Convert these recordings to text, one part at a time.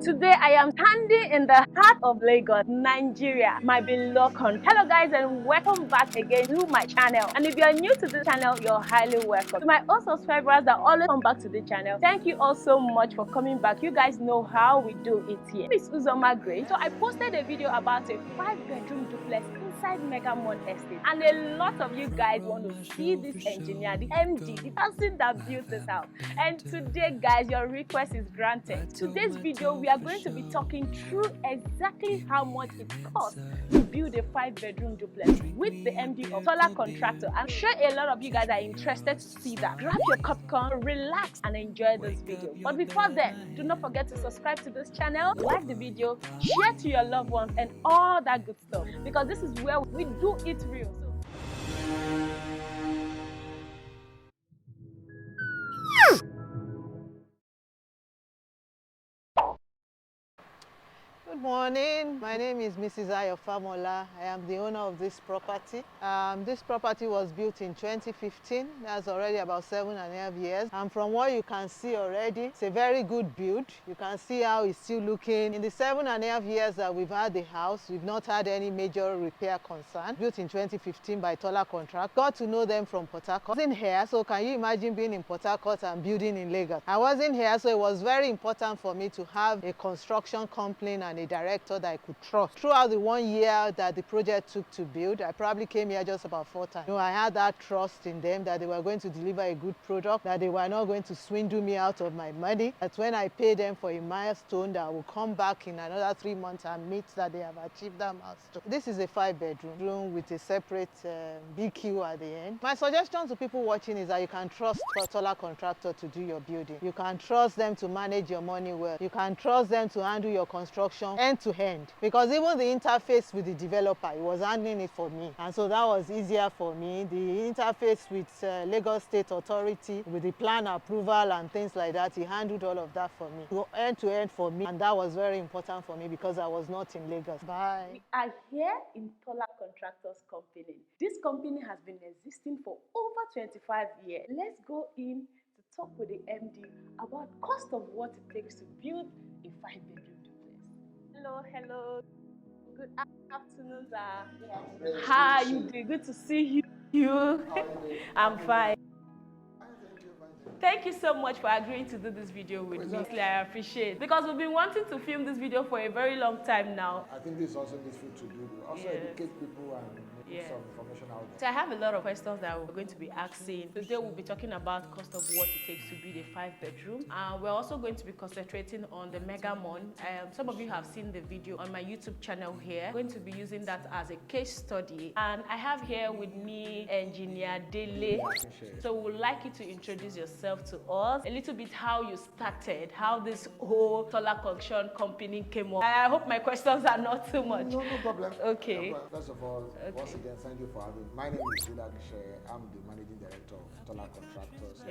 Today I am standing in the heart of Lagos, Nigeria, my beloved country. Hello guys and welcome back again to my channel. And if you are new to this channel, you're highly welcome. To my old subscribers that always come back to the channel, thank you all so much for coming back. You guys know how we do it here. Miss Uzoma Grace. So I posted a video about a 5-bedroom duplex inside Mega Mon Estate. And a lot of you guys want to see this engineer, the MD, the person that built this house. And today guys, your request is granted. Today's video, we are going to be talking through exactly how much it costs to build a 5-bedroom duplex with the MD of Solar Contractor. I'm sure a lot of you guys are interested to see that. Grab your popcorn, relax and enjoy this video. But before then, do not forget to subscribe to this channel, like the video, share to your loved ones and all that good stuff, because this is where we do it real. Good morning. My name is Mrs. Ayofamola. I am the owner of this property. This property was built in 2015. That's already about 7.5 years. And from what you can see already, it's a very good build. You can see how it's still looking. In the 7.5 years that we've had the house, we've not had any major repair concern. Built in 2015 by Solar Contractor. Got to know them from Port Harcourt. I wasn't here, so can you imagine being in Port Harcourt and building in Lagos? I wasn't here, so it was very important for me to have a construction company and a director that I could trust. Throughout the 1 year that the project took to build, I probably came here just about 4 times. I had that trust in them that they were going to deliver a good product, that they were not going to swindle me out of my money, that when I pay them for a milestone, that I will come back in another 3 months and meet that they have achieved that milestone. This is a 5-bedroom room with a separate BQ at the end. My suggestion to people watching is that you can trust Solar Contractor to do your building. You can trust them to manage your money well. You can trust them to handle your construction end to end, because even the interface with the developer, he was handling it for me, and so that was easier for me. The interface with Lagos State Authority, with the plan approval and things like that, he handled all of that for me, end to end for me, and that was very important for me because I was not in Lagos. Bye. We are here in Solar Contractors Company. This company has been existing for over 25 years. Let's go in to talk with the MD about cost of what it takes to build a 5-bedroom duplex. Hello. Good afternoon, sir. How are you doing? Good to see you. I'm fine. Thank you so much for agreeing to do this video with me. I appreciate it, because we've been wanting to film this video for a very long time now. I think this is also useful to do. Also educate people and some information out there. So I have a lot of questions that we're going to be asking. Today we'll be talking about cost of what it takes to build a 5-bedroom. We're also going to be concentrating on the Mega Mon. Some of you have seen the video on my YouTube channel here. I'm going to be using that as a case study. And I have here with me Engineer Dele. So we would like you to introduce yourself to us, a little bit how you started, how this whole solar construction company came up. I hope my questions are not too much. No problem. Okay. First of all, once again, thank you for having me. My name is Duplex. I'm the managing director of Solar Contractors.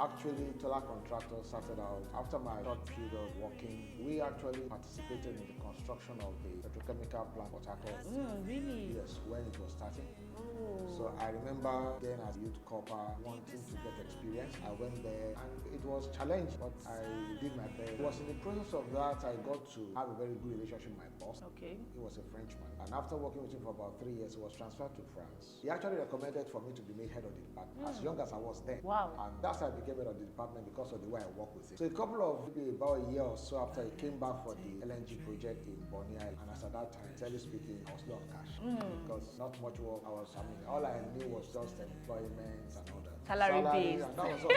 Actually, Solar Contractors started out after my short period of working. We actually participated in the construction of the petrochemical plant Port Harcourt. Really? Yes, when it was starting. So I remember then as youth corper wanting to get experience. I went there and it was challenging, but I did my best. It was in the process of that I got to have a very good relationship with my boss. Okay. He was a Frenchman, and after working with him for about 3 years, he was transferred to France. He actually recommended for me to be made head of the department as young as I was then. Wow. And that's how I became head of the department, because of the way I work with him. So a couple of maybe about a year or so after, he came back for the LNG project in Bonny Island, and as at that time, sincerely speaking, I was low on cash because not much work. All I knew was just employment and all that. Salary based. And that was all.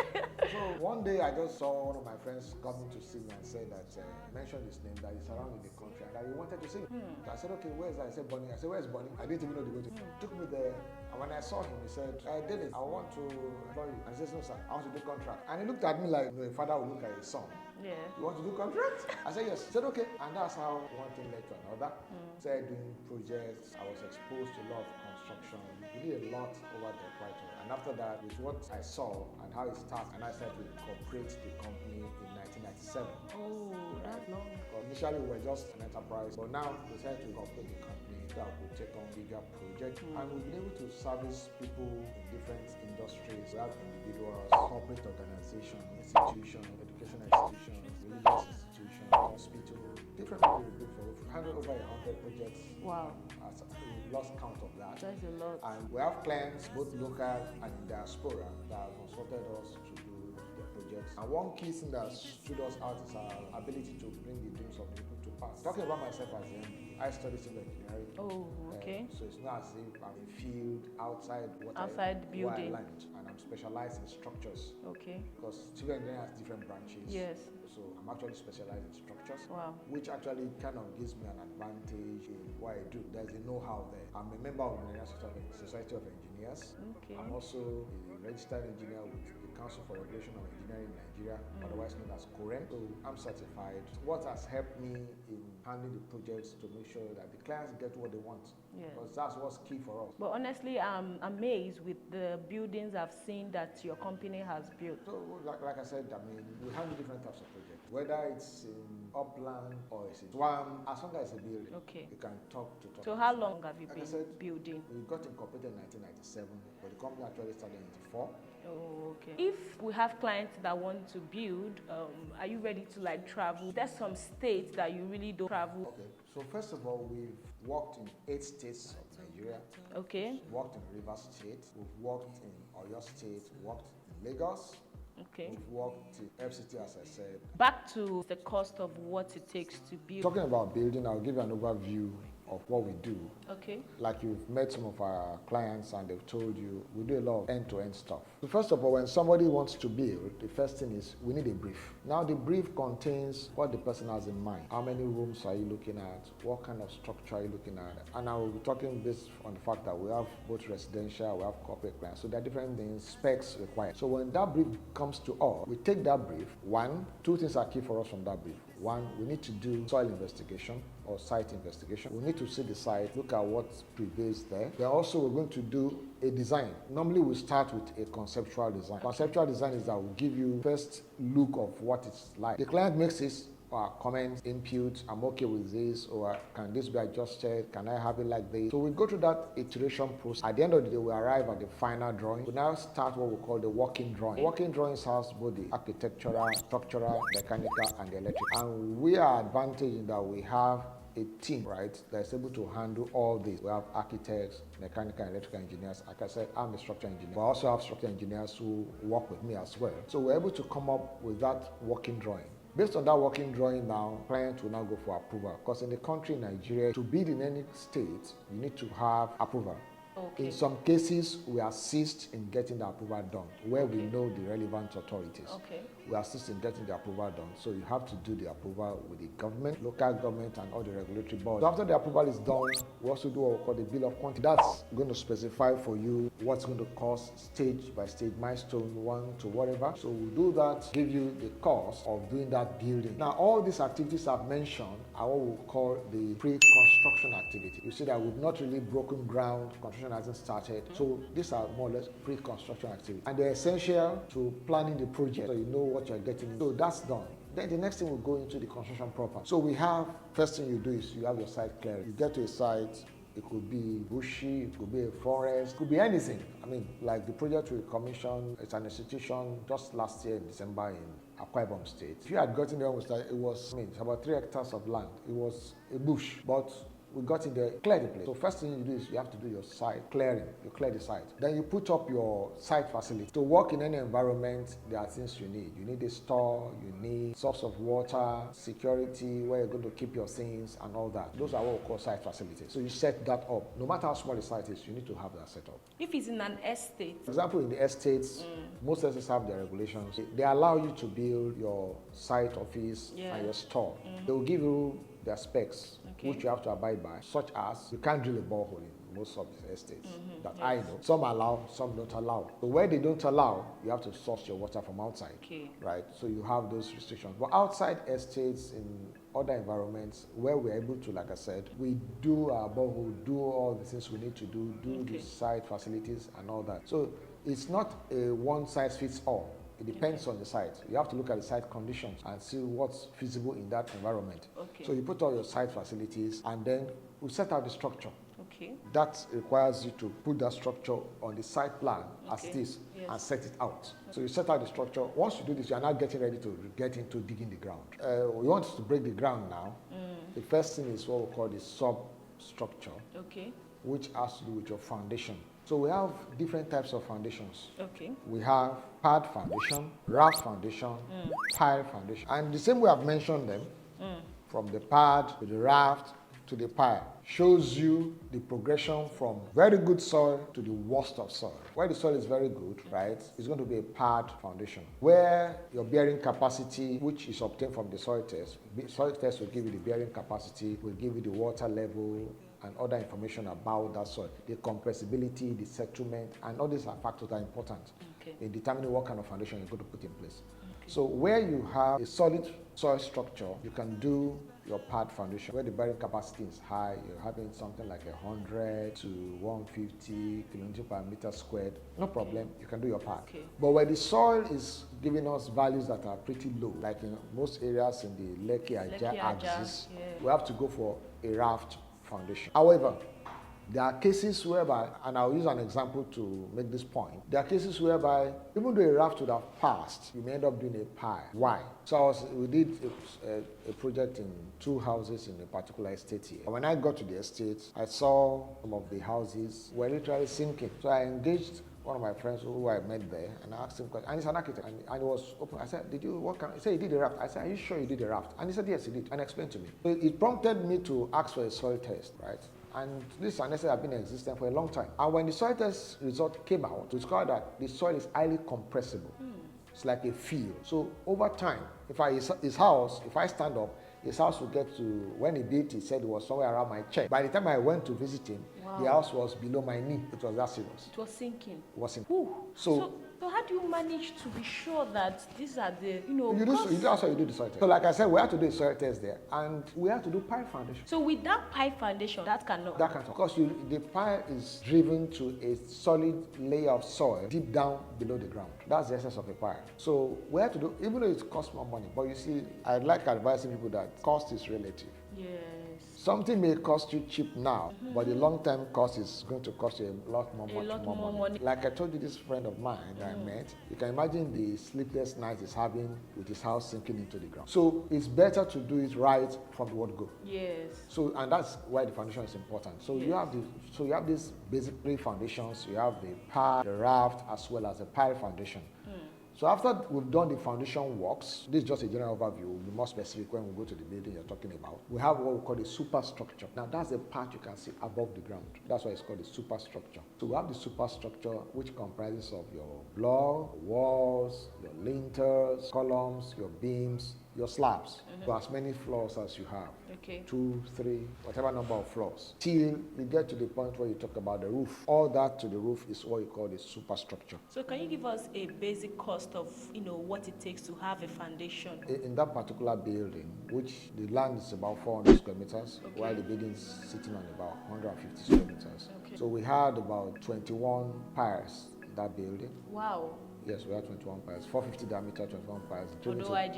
So one day I just saw one of my friends coming to see me and said that, mentioned his name, that he's around in the country and that he wanted to see me. So I said, okay, where's that? I said, Bonny. I said, where's Bonny? I didn't even know the way to. Took me there, and when I saw him, he said, Dennis, I want to employ you. And I said, no, sir, I want to do contract. And he looked at me like, a father would look at his son. Yeah. You want to do contract? I said, yes. He said, okay. And that's how one thing led to another. Started doing projects. I was exposed to a lot of construction. We did a lot over there quite well. And after that, with what I saw and how it started, and I started to incorporate the company in 1997. Oh, that long. Initially, we were just an enterprise, but now we decided to incorporate the company that would take on bigger projects. And we've been able to service people in different industries. We have individuals, corporate organizations, institutions, educational institutions, religious institutions, hospitals, projects. Wow. We lost count of that. That's a lot. And we have clients, both local and in diaspora, that have consulted us to do their projects. And one key thing that stood us out is our ability to bring the dreams of people to pass. Talking about myself as an I studied civil engineering. Oh, okay. So it's not as if I'm in field outside what Outside I building. learned, and I'm specialized in structures. Okay. Because civil engineering has different branches. Yes. So I'm actually specialized in structures. Wow. Which actually kind of gives me an advantage in what I do. There's a know-how there. I'm a member of the Nigerian Society of Engineers. Okay. I'm also a registered engineer with the Council for Regulation of Engineering in Nigeria, otherwise known as COREN. So I'm certified. What has helped me in handling the projects to make sure that the clients get what they want. Yes. Because that's what's key for us. But honestly, I'm amazed with the buildings I've seen that your company has built. So like I said, I mean, we handle different types of projects. Whether it's in upland or it's in swamp, as long as it's a building, Okay. you can talk. So how long have you Like I been said, building? We got incorporated in 1997, but the company actually started in 1994. Oh, okay. If we have clients that want to build, are you ready to like travel? There's some states that you really don't travel. Okay, so first of all, we've worked in 8 states of Nigeria. Okay. Worked in Rivers State. We've worked in Oyo State. Worked in Lagos. Okay. We've worked in FCT, as I said. Back to the cost of what it takes to build. Talking about building, I'll give you an overview of what we do. Okay. Like you've met some of our clients and they've told you, we do a lot of end-to-end stuff. So first of all, when somebody wants to build, the first thing is we need a brief. Now the brief contains what the person has in mind. How many rooms are you looking at? What kind of structure are you looking at? And I will be talking based on the fact that we have both residential, we have corporate clients. So there are different things, specs required. So when that brief comes to us, we take that brief. Two things are key for us from that brief. One, we need to do soil investigation or site investigation. We need to see the site, look at what prevails there. Then also we're going to do a design. Normally we start with a conceptual design. Conceptual design is that will give you first look of what it's like. The client makes his comments, input, I'm okay with this, or can this be adjusted, can I have it like this? So we go through that iteration process. At the end of the day, we arrive at the final drawing. We now start what we call the working drawing. Working drawings has both the architectural, structural, mechanical, and the electric. And we are advantaged in that we have a team, right, that's able to handle all this. We have architects, mechanical and electrical engineers. Like I said, I'm a structural engineer. We also have structural engineers who work with me as well. So we're able to come up with that working drawing. Based on that working drawing now, clients will now go for approval. Because in the country, Nigeria, to build in any state, you need to have approval. Okay. In some cases, we assist in getting the approval done, where we know the relevant authorities. Okay. We assist in getting the approval done. So you have to do the approval with the government, local government, and all the regulatory bodies. So after the approval is done, we also do what we call the bill of quantity. That's going to specify for you what's going to cost stage by stage, milestone 1 to whatever. So we do that, give you the cost of doing that building. Now, all these activities I've mentioned are what we call the pre-construction activity. You see that we've not really broken ground, construction hasn't started. So these are more or less pre-construction activities. And they're essential to planning the project so you know what you're getting into. So that's done. Then the next thing will go into the construction proper. So we have, first thing you do is you have your site cleared. You get to a site, it could be bushy, it could be a forest, it could be anything. I mean, like the project we commissioned, it's an institution just last year in December in Akwa Ibom State. If you had gotten there, it was it's about 3 hectares of land. It was a bush, but we got in there, clear the place. So first thing you do is you have to do your site clearing. You clear the site. Then you put up your site facility. To work in any environment, there are things you need. You need a store, you need source of water, security, where you're going to keep your things and all that. Those are what we call site facilities. So you set that up. No matter how small the site is, you need to have that set up. If it's in an estate. For example, in the estates, most estates have their regulations. They allow you to build your site office and your store. They will give you their specs, which you have to abide by, such as you can't drill a borehole in most of the estates that I know. Some allow, some don't allow. So where they don't allow, you have to source your water from outside, right? So you have those restrictions. But outside estates, in other environments, where we're able to, like I said, we do our borehole, do all the things we need to do, the site facilities and all that. So it's not a one size fits all. It depends on the site. You have to look at the site conditions and see what's feasible in that environment. So you put all your site facilities and then we set out the structure. That requires you to put that structure on the site plan as it is and set it out. So you set out the structure. Once you do this, you are now getting ready to get into digging the ground. We want to break the ground now. The first thing is what we call the structure, Okay. which has to do with your foundation. So we have different types of foundations. Okay. We have pad foundation, raft foundation, pile foundation. And the same way I've mentioned them, from the pad to the raft to the pile, shows you the progression from very good soil to the worst of soil. Where the soil is very good, right, it's going to be a pad foundation. Where your bearing capacity, which is obtained from the soil test will give you the bearing capacity, will give you the water level, and other information about that soil, the compressibility, the settlement, and all these are factors that are important in determining what kind of foundation you're going to put in place. So where you have a solid soil structure, you can do your pad foundation. Where the bearing capacity is high, you're having something like 100 to 150 kilonewton per meter squared, no problem, you can do your pad. But where the soil is giving us values that are pretty low, like in most areas in the Lekki-Aja axis, we have to go for a raft foundation. However, there are cases whereby, and I'll use an example to make this point, there are cases whereby even though a raft would have passed, you may end up doing a pile. Why? So we did a project in 2 houses in a particular estate here. And when I got to the estate, I saw some of the houses were literally sinking. So I engaged one of my friends who I met there, and I asked him questions, and he's an architect, and he was open. I said, did you, what kind? He said, he did a raft. I said, are you sure you did a raft? And he said, yes, he did, and explained to me. So it prompted me to ask for a soil test, right? And this necessary have been existent for a long time. And when the soil test result came out, we discovered that the soil is highly compressible. It's like a field. So over time, his house, if I stand up, his house will get to, when he did, he said it was somewhere around my chest. By the time I went to visit him, the house was below my knee. It was that serious. It was sinking. It was sinking. Ooh. So how do you manage to be sure that these are the, that's how you do the soil test. So like I said, we have to do a soil test there, and we have to do pile foundation. So with that pile foundation, that cannot. That cannot. Because the pile is driven to a solid layer of soil deep down below the ground. That's the essence of a pile. So we have to do, even though it costs more money, but you see, I like advising people that cost is relative. Yes. Something may cost you cheap now, but the long-term cost is going to cost you a lot more money. Like I told you, this friend of mine that I met, you can imagine the sleepless nights he's having with his house sinking into the ground. So it's better to do it right from the word go. Yes. So, and that's why the foundation is important. So you have these basic pre-foundations. You have the pad, the raft, as well as the pile foundation. So after we've done the foundation works, this is just a general overview. We'll be more specific when we go to the building you're talking about. We have what we call the superstructure. Now that's the part you can see above the ground. That's why it's called the superstructure. So we have the superstructure, which comprises of your block, walls, your lintels, columns, your beams, your slabs. So as many floors as you have. Okay. 2, 3, whatever number of floors. Till you get to the point where you talk about the roof. All that to the roof is what you call the superstructure. So can you give us a basic cost of, what it takes to have a foundation? In that particular building, which the land is about 400 square meters, while the building is sitting on about 150 square meters. Okay. So we had about 21 piles in that building. Wow. Yes, we had 21 piles, 450 diameter, 21 piles. Although I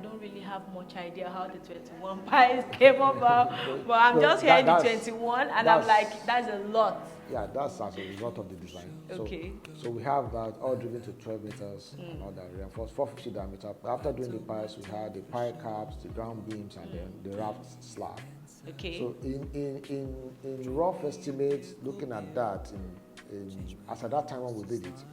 don't really have much idea how the 21 piles came about, but I'm just hearing the 21, and I'm like, that's a lot. Yeah, that's as a result of the design. Okay. So we have that all driven to 12 meters and all that reinforced, 450 diameter. After doing the piles, we had the pile caps, the ground beams, and then the raft slab. Okay. So in rough estimates, looking at that, as at that time when we did it,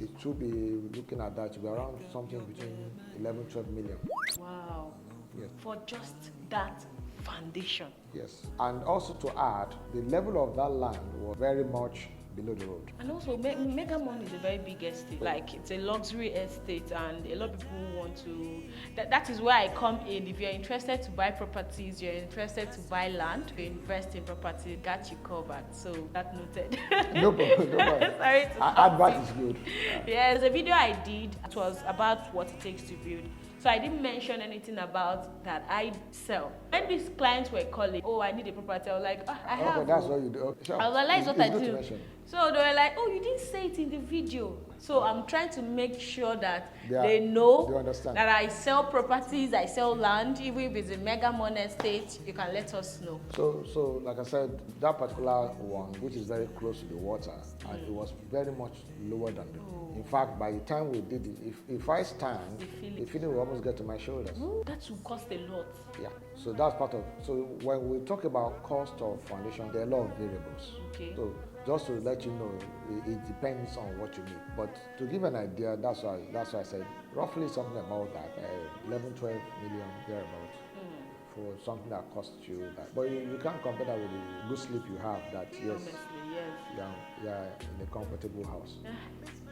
it should be looking at that to be around something between 11-12 million. Wow. Yes. For just that foundation. Yes. And also to add, the level of that land was very much below the road. And also, Megamon is a very big estate. Like, it's a luxury estate, and a lot of people want to. That is where I come in. If you're interested to buy properties, you're interested to buy land, to invest in property, got you covered. So that noted. No problem. Sorry to advert is good. Yeah, there's a video I did. It was about what it takes to build. So I didn't mention anything about that I sell. When these clients were calling, oh, I need a property, I was like, oh, I have. Okay, that's what you do. Okay, sure. I was like, that's what I do. Mention. So they were like, oh, you didn't say it in the video. So I'm trying to make sure that they know that I sell properties, I sell land. Even if it's a Megamon estate, you can let us know. So like I said, that particular one, which is very close to the water, and it was very much lower than the. In fact, by the time we did it, if I stand, the feeling will almost get to my shoulders. That will cost a lot. Yeah, so that's part of, so when we talk about cost of foundation, there are a lot of variables. Okay. So just to let you know, it depends on what you need. But to give an idea, that's why I said roughly something about that, 11, 12 million thereabouts. For something that costs you that, but you can't compare that with the good sleep you have. That yes, Honestly, yes. you're in a comfortable house.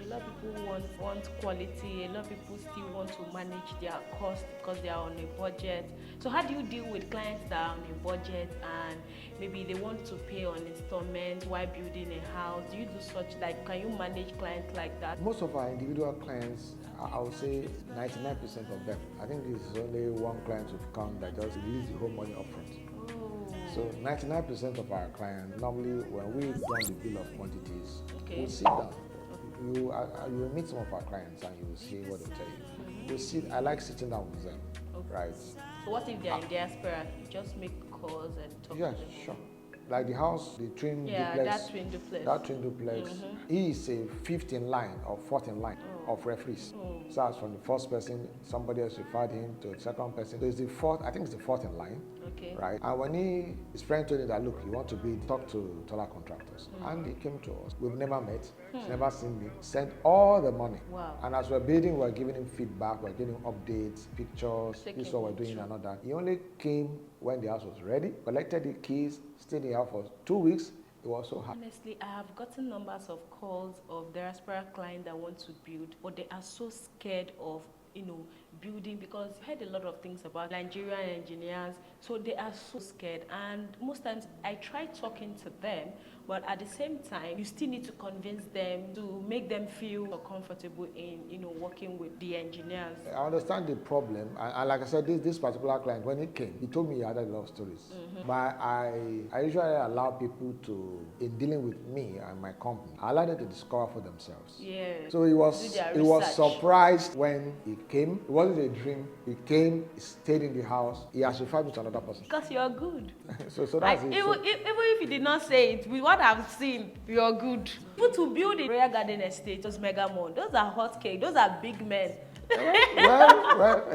A lot of people want quality. A lot of people still want to manage their cost because they are on a budget. So how do you deal with clients that are on a budget and maybe they want to pay on installments while building a house? Do you do such, like, can you manage clients like that? Most of our individual clients, I would say 99% of them. I think there's only one client who've come that just release the whole money upfront. So 99% of our clients, normally when we run the bill of quantities, we'll sit down. You will meet some of our clients and you will see what they'll tell you. We'll sit, I like sitting down with them, right? So what if they're in diaspora? You just make calls and talk to them? Sure. Like the house, the twin duplex. That twin duplex. He is a fifth in line or fourth in line of referees. So as from the first person, somebody else referred him to the second person. So it's the fourth, I think it's the fourth in line. Okay. Right? And when his friend told him that, look, you want to talk to taller contractors. And he came to us. We've never met, he's never seen me, sent all the money. Wow. And as we're building, we're giving him feedback, we're giving him updates, pictures, this is what we're doing and all that. He only came when the house was ready, collected the keys, stayed in the house for 2 weeks. It was so happy. Honestly, I have gotten numbers of calls of diaspora clients that want to build, but they are so scared of building because I heard a lot of things about Nigerian engineers, so they are so scared. And most times I try talking to them, but at the same time, you still need to convince them to make them feel comfortable in working with the engineers. I understand the problem, and like I said, this particular client, when he came, he told me he had a lot of stories. But I usually allow people to, in dealing with me and my company, I allow them to discover for themselves. Yeah. So he was surprised when he came. It wasn't a dream. He came, he stayed in the house. He has referred me to another person. Because you're good. so that's it. Even if you did not say it, with what I've seen, you're good. People to build a Royal Garden Estate, those mega mall, those are hot cake, those are big men. well,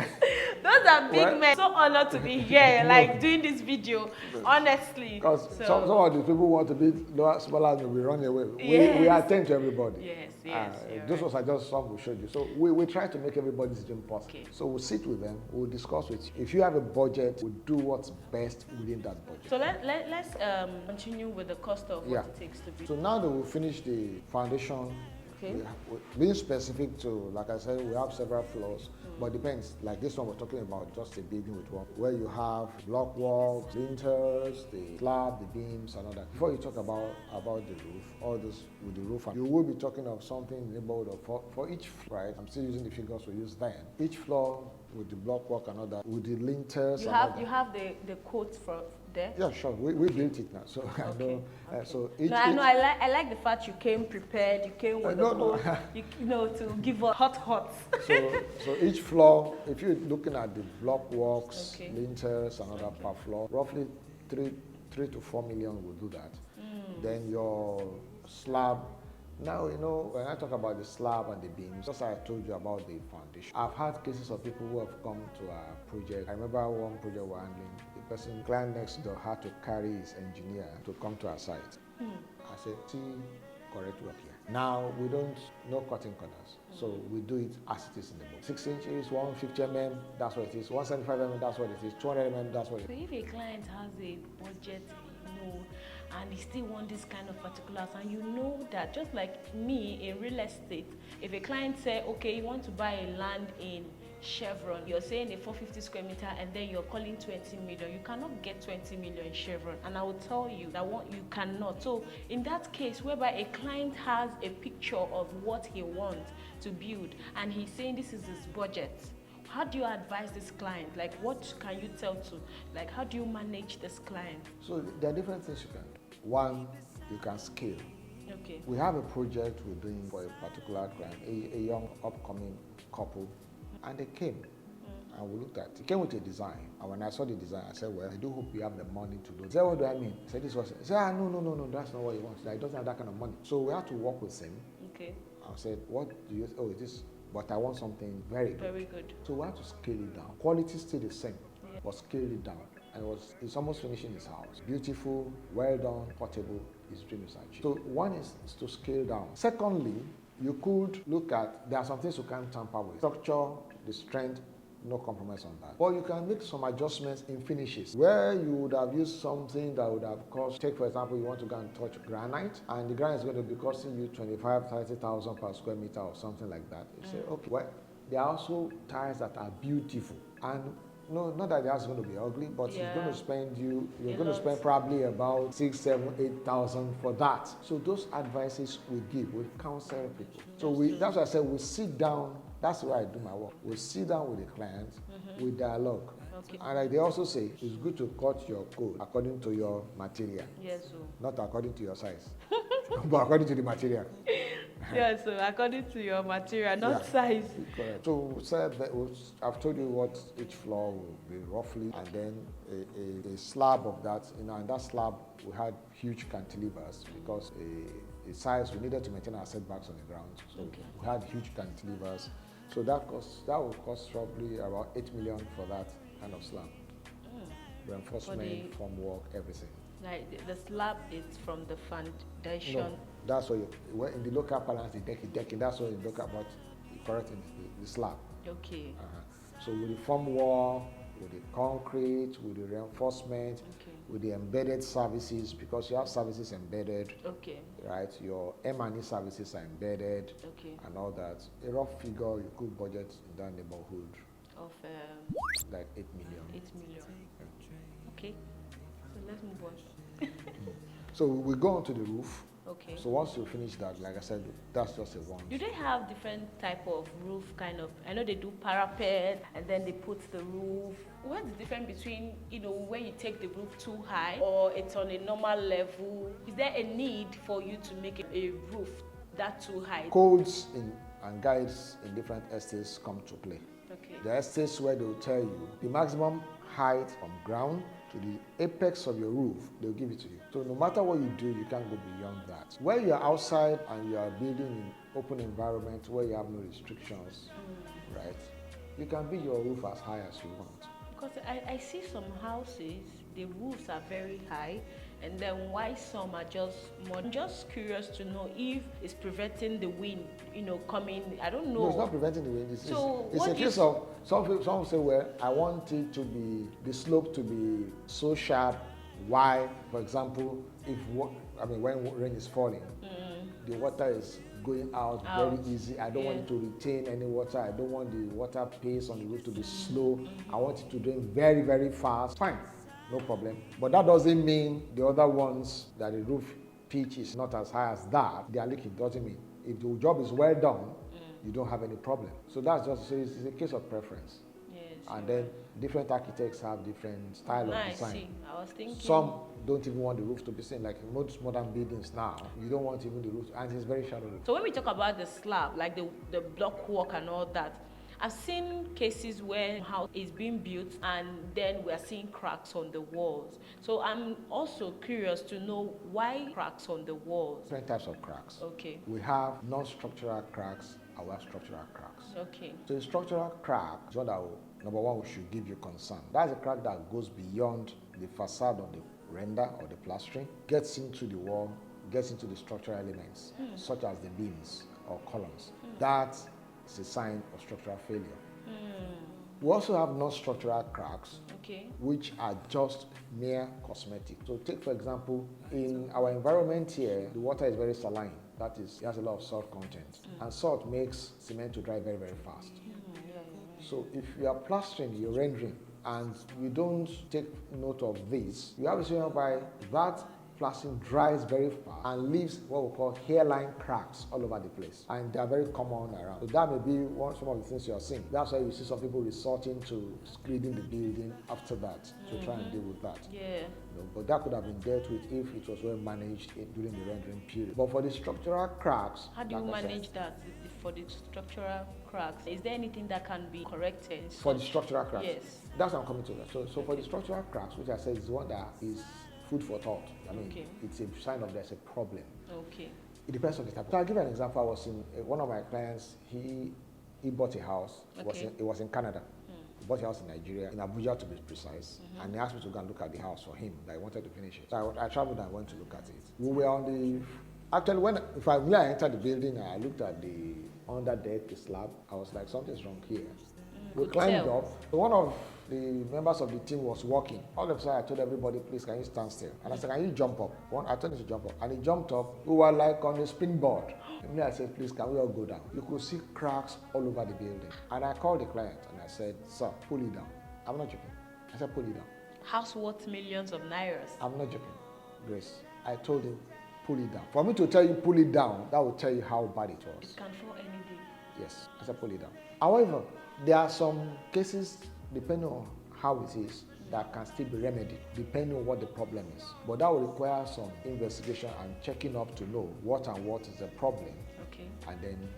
those are big men. So honored to be here, like doing this video, honestly. Because some of the people want to be smaller and we run away. We attend to everybody. Yes. Those was just some we showed you. So we try to make everybody's dream possible. Okay. So we'll sit with them, we'll discuss with you. If you have a budget, we'll do what's best within that budget. So let's continue with the cost of what it takes to build. So now that we've finished the foundation, being specific to, like I said, we have several floors, but it depends. Like this one we're talking about, just a building with one, where you have block walls, linters, the slab, the beams, and all that. Before you talk about the roof, all this with the roof, you will be talking of something in the neighborhood of for each floor, right? I'm still using the figures we used then. Each floor with the block work and all that, with the linters. You have the quotes from there? Yeah, sure. We built it now, so I know. So I like the fact you came prepared. You came with to give us hot. So each floor, if you're looking at the block works, linters, and other per floor, roughly 3 to 4 million will do that. Then your slab. Now, when I talk about the slab and the beams, just like I told you about the foundation, I've had cases of people who have come to our project. I remember one project we're handling, the client next door had to carry his engineer to come to our site. I said, see, correct work here. Now, we don't no cutting corners, so we do it as it is in the book. 6 inches, 150 mm, that's what it is. 175 mm, that's what it is. 200 mm, that's what it is. So if a client has a budget, and they still want this kind of particulars, and that just like me in real estate, if a client say, okay, you want to buy a land in Chevron, you're saying a 450 square meter, and then you're calling 20 million, you cannot get 20 million in Chevron, and I will tell you that you cannot. So in that case, whereby a client has a picture of what he wants to build, and he's saying this is his budget, how do you advise this client? Like, what can you tell to, like, how do you manage this client? So there are different things you can do. One, you can scale. Okay. We have a project we're doing for a particular client, a young upcoming couple, and they came and we looked at it. He came with a design, and when I saw the design, I said, well, I do hope you have the money to do it. He said, what do I mean? I said, this was, he said, no, that's not what he wants. He doesn't have that kind of money. So we had to work with him. Okay. I said, what do you, is this but I want something very good. Very good. So we have to scale it down. Quality still the same, but scale it down. And it's almost finishing his house. Beautiful, well done, portable, his dream is achieved. So one is to scale down. Secondly, you could look at, there are some things you can't tamper with. Structure, the strength, no compromise on that. Or you can make some adjustments in finishes where you would have used something that would have cost, take for example, you want to go and touch granite, and the granite is going to be costing you 25, 30,000 per square meter or something like that. You say, okay, well, there are also tiles that are beautiful, and no, not that the house is going to be ugly, but it's going to spend you're going to spend probably about 6, 7, 8,000 for that. So those advices we give, we counsel people. So that's why I said we sit down. That's where I do my work. We sit down with the clients, we dialogue. Okay. And like they also say, it's good to cut your code according to your material. Yes, sir. Not according to your size, but according to the material. Yes, so according to your material, not size. Correct. So I've told you what each floor will be roughly, and then a slab of that. And that slab we had huge cantilevers because a size we needed to maintain our setbacks on the ground. So we had huge cantilevers. So that will cost probably about 8 million for that kind of slab. Reinforcement, form work, everything. Like the slab is from the foundation. No, that's what in the local parlance, the decking. That's what you look about. Correct, the slab. Okay. So with the form wall, with the concrete, with the reinforcement, with the embedded services, because you have services embedded. Okay. Right. Your M&E services are embedded. Okay. And all that. A rough figure you could budget in that neighborhood of like 8 million. 8 million. Okay. So let's move on. So we go on to the roof. Okay. So once you finish that, like I said, that's just a one. Do they have different type of roof kind of? I know they do parapet and then they put the roof. What's the difference between, when you take the roof too high or it's on a normal level? Is there a need for you to make a roof that too high? Codes and guides in different estates come to play. Okay. The estates where they will tell you the maximum height from ground to the apex of your roof, they'll give it to you. So no matter what you do, you can't go beyond that. Where you're outside and you are building in open environment where you have no restrictions, right? You can build your roof as high as you want. Because I see some houses, the roofs are very high, and then why some are just more. I'm just curious to know if it's preventing the wind, coming. I don't know. No, it's not preventing the wind. It's a case of some say, well, I want it to be the slope to be so sharp. Why? For example, when rain is falling, the water is going out very easy. I don't want it to retain any water. I don't want the water pace on the roof to be slow. I want it to drain very, very fast. Fine. No problem. But that doesn't mean the other ones that the roof pitch is not as high as that, they are leaking. Doesn't mean. If the job is well done, you don't have any problem. So that's just it's a case of preference. Yes. And then different architects have different style of design. See. I was thinking. Some don't even want the roof to be seen. Like in most modern buildings now, you don't want even the roof, and it's very shallow. So when we talk about the slab, like the block work and all that, I've seen cases where a house is being built and then we're seeing cracks on the walls. So I'm also curious to know why cracks on the walls. Different types of cracks. Okay. We have non-structural cracks and we have structural cracks. Okay. So the structural crack is one that number one, we should give you concern. That's a crack that goes beyond the facade of the render or the plastering, gets into the wall, gets into the structural elements, such as the beams or columns. That is a sign of structural failure. We also have non-structural cracks, which are just mere cosmetic. So take, for example, in our environment here, the water is very saline. That is, it has a lot of salt content. And salt makes cement to dry very, very fast. So if you are plastering, you're rendering, and you don't take note of this, you have a situation whereby that plastering dries very fast and leaves what we call hairline cracks all over the place, and they are very common around. So that may be some of the things you are seeing. That's why you see some people resorting to screening the building after that to try and deal with that. Yeah. But that could have been dealt with if it was well managed during the rendering period. But for the structural cracks, how do you manage that? For the structural cracks, is there anything that can be corrected? For the structural cracks? Yes. That's what I'm coming to that. So for the structural cracks, which I said is one that is food for thought. I mean, it's a sign of there's a problem. Okay. It depends on the type. So I'll give you an example. I was in one of my clients, he he bought a house. Okay. It was in Canada. He bought a house in Nigeria, in Abuja to be precise, and he asked me to go and look at the house for him, that he wanted to finish it. So I traveled and went to look at it. We were on the, actually when I entered the building, I looked at the under deck, the slab, I was like, something's wrong here. We climbed up. One of the members of the team was walking. All of a sudden, I told everybody, please, can you stand still? And I said, can you jump up? I told him to jump up. And he jumped up. We were like on a springboard. And I said, please, can we all go down? You could see cracks all over the building. And I called the client and I said, sir, pull it down. I'm not joking. I said, pull it down. House worth millions of nairas. I'm not joking, Grace. I told him, pull it down. For me to tell you, pull it down, that will tell you how bad it was. It can fall any day. Yes, I said, pull it down. However, there are some cases, depending on how it is, that can still be remedied, depending on what the problem is. But that will require some investigation and checking up to know what is the problem. Okay. And then,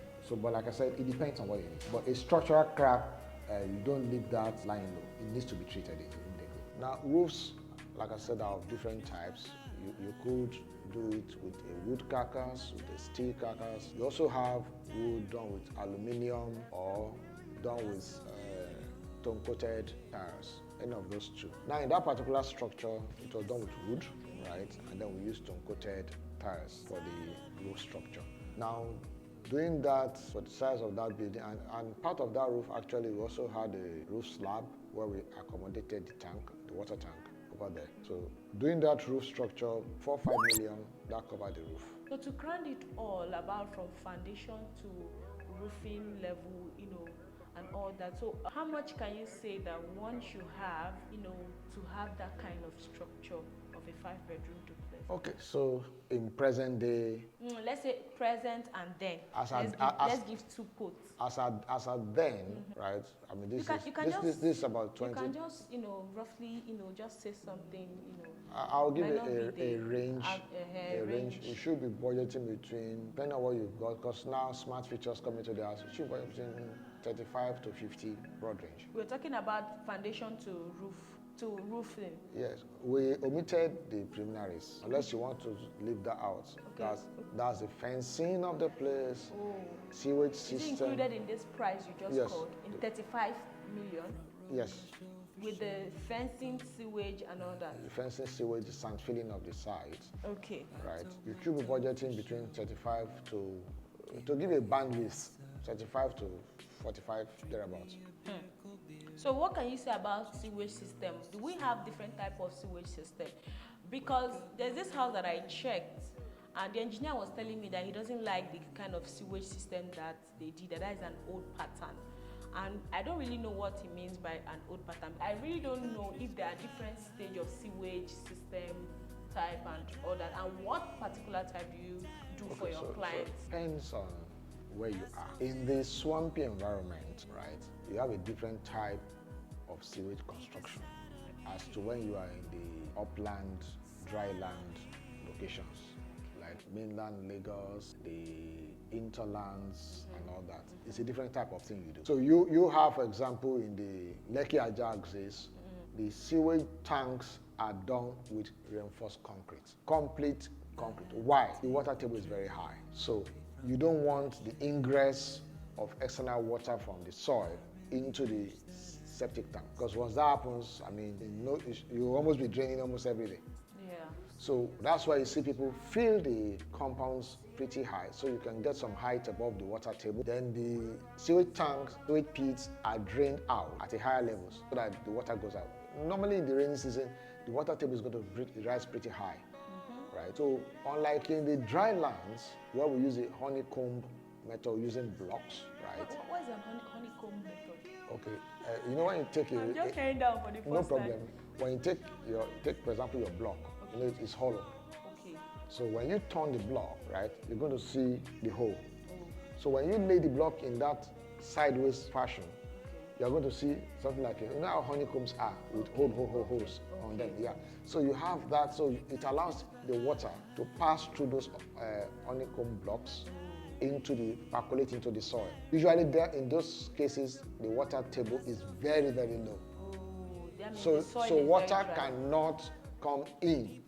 but like I said, it depends on what it is. But a structural crack, you don't leave that lying low. It needs to be treated immediately. Now, roofs, like I said, are of different types. You could do it with a wood carcass, with a steel carcass. You also have wood done with aluminium or done with tone-coated tires, any of those two. Now in that particular structure, it was done with wood, right? And then we used tone-coated tires for the roof structure. Now, doing that for the size of that building, and part of that roof actually, we also had a roof slab where we accommodated the tank, the water tank over there. So doing that roof structure, 4-5 million, that covered the roof. So to crown it all, about from foundation to roofing level, and all that. So how much can you say that one should have, to have that kind of structure of a 5-bedroom duplex? Okay, so in present day, let's say present and then. Let's give 2 quotes. As at then, right? I mean, this is about 20. You can just, roughly, just say something, I'll give it a range. A range. You should be budgeting between, depending on what you've got, because now smart features coming to the house, you should budget between 35 to 50 broad range. We're talking about foundation to roofing. Yes, we omitted the preliminaries, unless you want to leave that out. Okay. That's the fencing of the place, sewage system. Is it included in this price you just called, in 35 million? Yes. With the fencing, sewage and all that? The fencing, sewage, the sand filling of the sides. Okay. Right. You should be budgeting between 35 to give a bandwidth, 35 to 45, thereabouts. So what can you say about sewage system? Do we have different type of sewage system? Because there's this house that I checked, and the engineer was telling me that he doesn't like the kind of sewage system that they did, that is an old pattern. And I don't really know what he means by an old pattern. I really don't know if there are different stage of sewage system type and all that, and what particular type do you do for your clients? So depends on where you are. In the swampy environment, right, you have a different type of sewage construction as to when you are in the upland, dry land locations, like mainland Lagos, the interlands and all that. It's a different type of thing you do. So you have, for example, in the Lekki Ajaxes, the sewage tanks are done with reinforced concrete, complete concrete. Why? The water table is very high. So you don't want the ingress of external water from the soil into the septic tank, because once that happens, I mean, you almost be draining almost every day. Yeah. So that's why you see people fill the compounds pretty high, so you can get some height above the water table. Then the sewage tanks, sewage pits are drained out at a higher level so that the water goes out. Normally in the rainy season, the water table is going to rise pretty high, right? So unlike in the dry lands where we use a honeycomb method using blocks, right? What is a honeycomb method? Okay, you know when you take I'm just carrying down for the first no problem. time. When you take for example your block, you know it's hollow. Okay. So when you turn the block, right, you're going to see the hole. So when you lay the block in that sideways fashion, you're going to see something like you know how honeycombs are with holes on them. Yeah. So you have that. So it allows the water to pass through those honeycomb blocks percolate into the soil. Usually there, in those cases, the water table is very, very low. So water cannot come in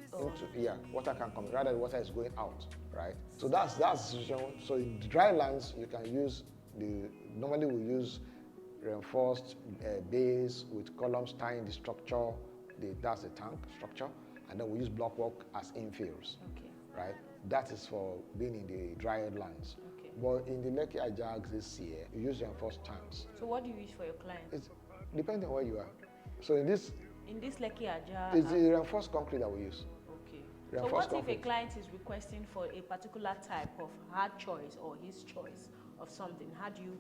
water can come, rather the water is going out, right? So that's the situation. So in dry lands, you can use Normally we use reinforced base with columns tying the structure. That's the tank structure, and then we use block work as infills. Okay. Right? That is for being in the drier lands. Okay. But in the Lekki Ajax this year, we use reinforced tanks. So what do you use for your clients? It's depending on where you are. So in this Lekki Aja, it's the reinforced concrete that we use. okay. So Reinforced what concrete. if a client is requesting for a particular type of hard choice or his choice of something? How do you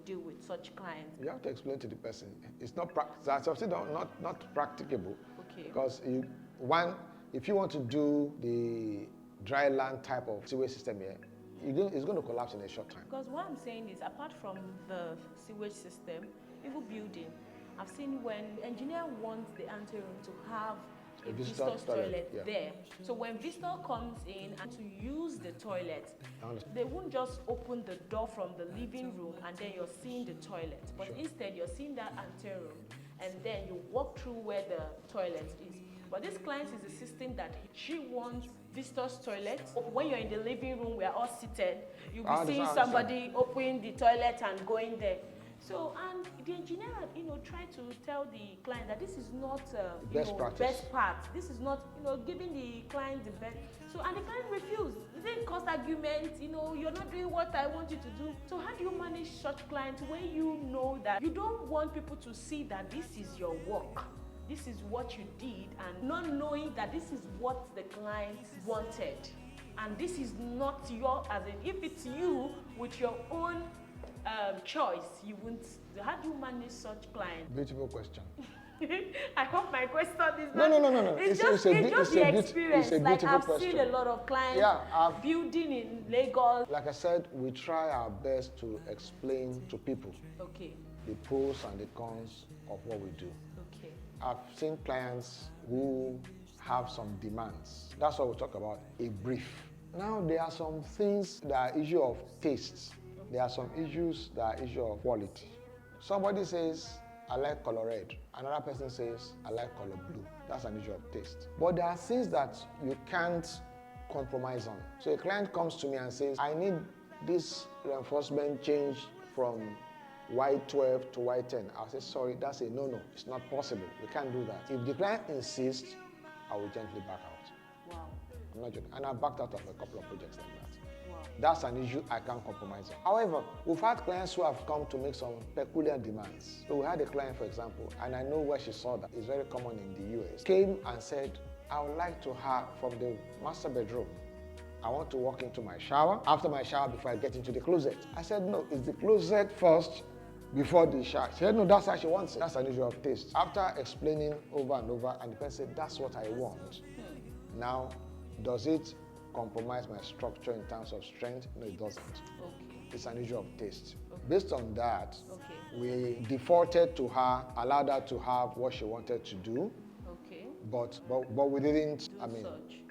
deal with such clients? You have to explain to the person. It's not not practicable. Okay. Because if you want to do the dry land type of sewage system here, it's going to collapse in a short time. Because what I'm saying is, apart from the sewage system, even building, I've seen when engineer wants the anteroom to have a visitor's toilet there. So when visitor comes in and to use the toilet, they won't just open the door from the living room and then you're seeing the toilet. But instead, you're seeing that anteroom and then you walk through where the toilet is. But this client is insisting that she wants visitor's toilet. When you're in the living room, we're all seated, you'll be seeing somebody opening the toilet and going there. So, and the engineer, tried to tell the client that this is not best part. This is not, giving the client the best. So, and the client refused. It didn't cause argument, you're not doing what I want you to do. So how do you manage such clients when you know that you don't want people to see that this is your work? This is what you did, and not knowing that this is what the client wanted. And this is not your, as in, if it's you with your own choice, you won't. How do you manage such clients? Beautiful question. I hope my question is No. It's just the experience. Like I've seen a lot of clients building in Lagos. Like I said, we try our best to explain to people the pros and the cons of what we do. Okay. I've seen clients who have some demands. That's what we talk about, a brief. Now there are some things that are issue of taste. There are some issues that are issue of quality. Somebody says, I like color red. Another person says, I like color blue. That's an issue of taste. But there are things that you can't compromise on. So a client comes to me and says, I need this reinforcement change from Y12 to Y10. I'll say, sorry, that's a no-no. It's not possible. We can't do that. If the client insists, I will gently back out. Wow. I'm not joking. And I backed out of a couple of projects like that. Wow. That's an issue I can't compromise on. However, we've had clients who have come to make some peculiar demands. So we had a client, for example, and I know where she saw that. It's very common in the US. Came and said, I would like to have from the master bedroom, I want to walk into my shower, after my shower before I get into the closet. I said, no, it's the closet first before the shower. She said, no, that's how she wants it. That's an issue of taste. After explaining over and over, and the person said, that's what I want. Now, does it compromise my structure in terms of strength? No, it doesn't. Okay. It's an issue of taste. Okay. Based on that, we defaulted to her, allowed her to have what she wanted to do. Okay. But we didn't.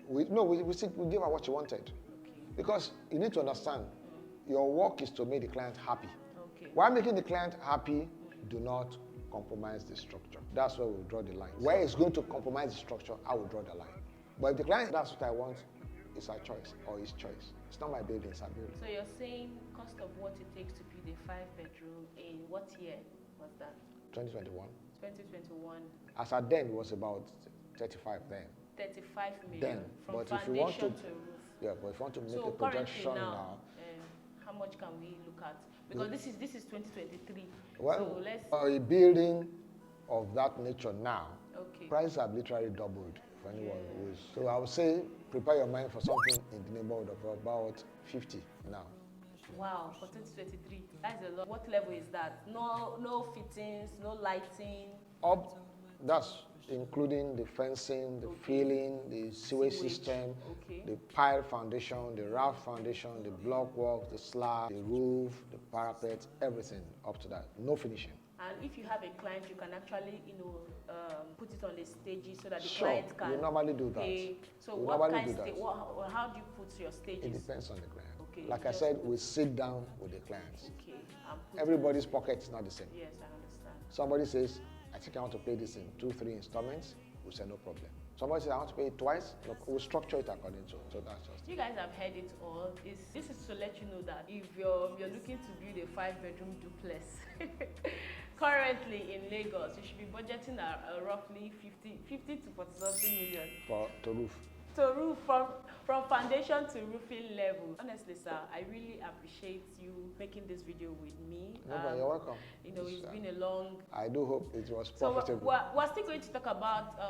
We gave her what she wanted. Okay. Because you need to understand, your work is to make the client happy. Okay. While making the client happy, do not compromise the structure. That's where we'll draw the line. Where it's going to compromise the structure, I will draw the line. But if the client, that's what I want, it's her choice or his choice. It's not my building, it's her building. So you're saying cost of what it takes to build a 5-bedroom in what year was that? 2021. 2021. As at then, it was about 35 then. 35 million Then, from but foundation if you want to, roof. Yeah, but if you want to make So a projection now, how much can we look at? Because this is 2023. Well, so let's a building of that nature now, prices have literally doubled for anyone who is. So I would say prepare your mind for something in the neighborhood of about 50 now. Wow, for 2023, that's a lot. What level is that? No fittings, no lighting. That's including the fencing, the filling, the sewage system, the pile foundation, the raft foundation, the block work, the slab, the roof, the parapet, everything up to that. No finishing. And if you have a client, you can actually, put it on the stages so that the client can. We normally do that. Pay. So what kind of how do you put your stages? It depends on the client. Okay. Like I said, we sit down with the clients. Okay. Everybody's pocket is not the same. Yes, I understand. Somebody says, I think I want to pay this in 2-3 installments. We say no problem. Somebody says, I want to pay it twice. Look, we'll structure it according to. So that's just. You guys have heard it all. This is to let you know that if you're looking to build a 5-bedroom duplex currently in Lagos, you should be budgeting roughly 50 to 40 something million To roof. To roof, from foundation to roofing level. Honestly, sir, I really appreciate you making this video with me. No, but you're welcome. You know, it's been a long. I do hope it was So profitable. we're still going to talk about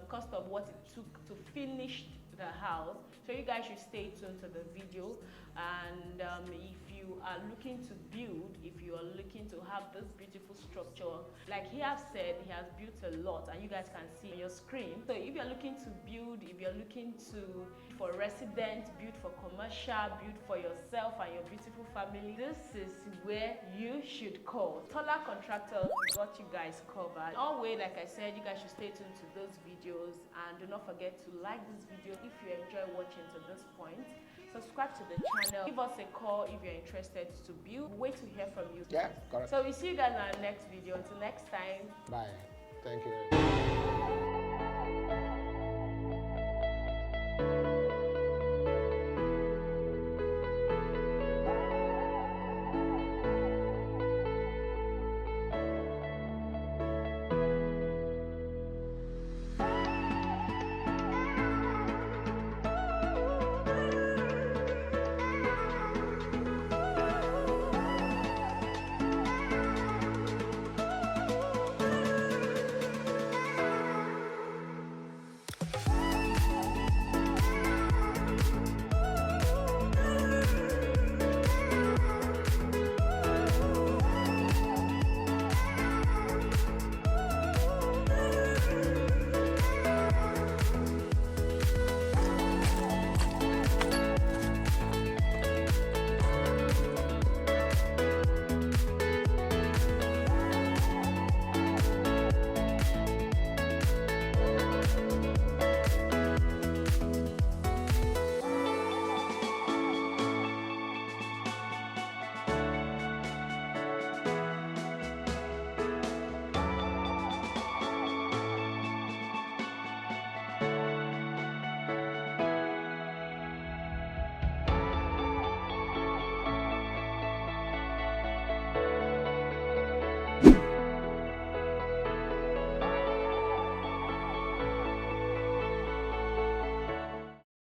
cost of what it took to finish the house. So you guys should stay tuned to the video. And if you are looking to build, if you are looking to have this beautiful structure, like he has said, he has built a lot, and you guys can see on your screen. So if you're looking to build, if you're looking for residents, build for commercial, build for yourself and your beautiful family, this is where you should call. Taller Contractor got you guys covered. Always, like I said, you guys should stay tuned to those videos, and do not forget to like this video if you enjoy watching to this point. Subscribe to the channel, give us a call if you're interested to build. We wait to hear from you. Yeah, correct. So we'll see you guys in our next video. Until next time. Bye. Thank you.